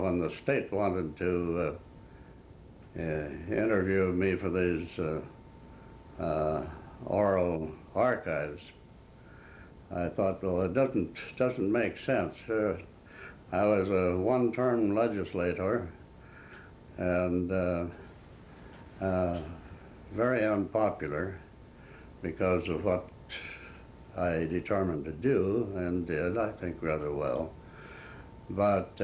When the state wanted to interview me for these oral archives, I thought, well, it doesn't make sense. I was a one-term legislator and very unpopular because of what I determined to do, and did, I think, rather well. But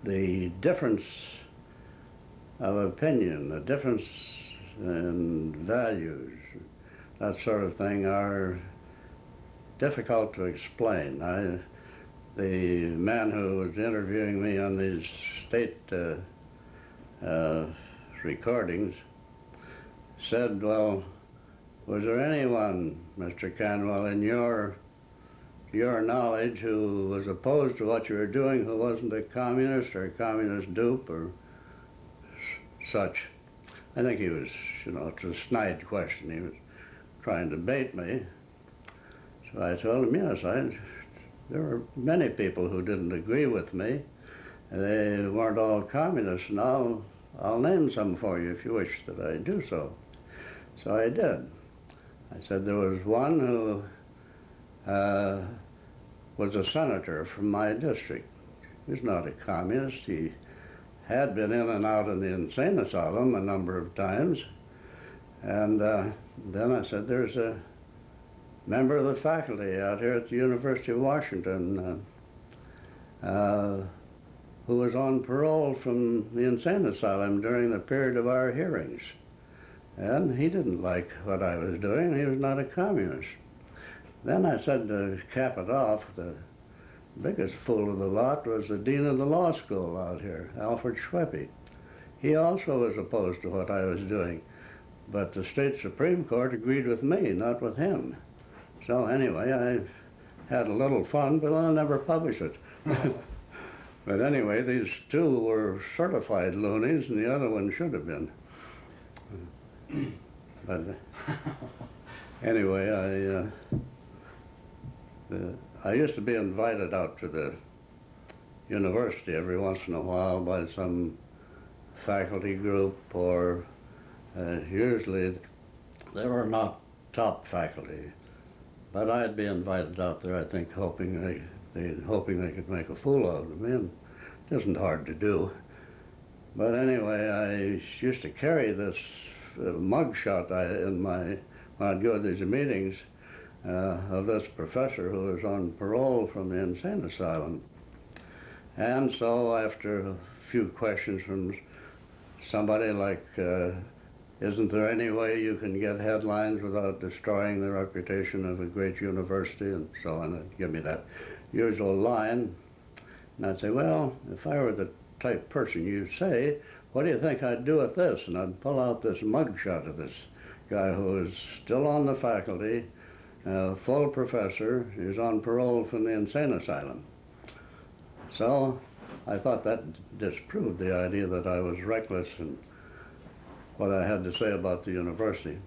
the difference of opinion, the difference in values, that sort of thing, are difficult to explain. The man who was interviewing me on these state recordings said, well, was there anyone, Mr. Canwell, in your knowledge who was opposed to what you were doing who wasn't a communist or a communist dupe or such? I think he was, it's a snide question. He was trying to bait me. So I told him, yes, there were many people who didn't agree with me. They weren't all communists, and I'll name some for you if you wish that I do so. So I did. I said there was one who was a senator from my district. He was not a communist. He had been in and out of the insane asylum a number of times. And then I said, there's a member of the faculty out here at the University of Washington who was on parole from the insane asylum during the period of our hearings. And he didn't like what I was doing. He was not a communist. Then I said, to cap it off, the biggest fool of the lot was the dean of the law school out here, Alfred Schweppe. He also was opposed to what I was doing. But the state Supreme Court agreed with me, not with him. So anyway, I had a little fun, but I'll never publish it. But anyway, these two were certified loonies, and the other one should have been. But anyway, I used to be invited out to the university every once in a while by some faculty group, or usually they were not top faculty. But I'd be invited out there, I think, hoping they could make a fool out of me, and it isn't hard to do. But anyway, I used to carry this mugshot when I'd go to these meetings of this professor who was on parole from the insane asylum. And so after a few questions from somebody like, isn't there any way you can get headlines without destroying the reputation of a great university, and so on, they'd give me that usual line. And I'd say, well, if I were the type person you say, what do you think I'd do with this? And I'd pull out this mugshot of this guy who is still on the faculty, full professor. He was on parole from the insane asylum. So I thought that disproved the idea that I was reckless in what I had to say about the university.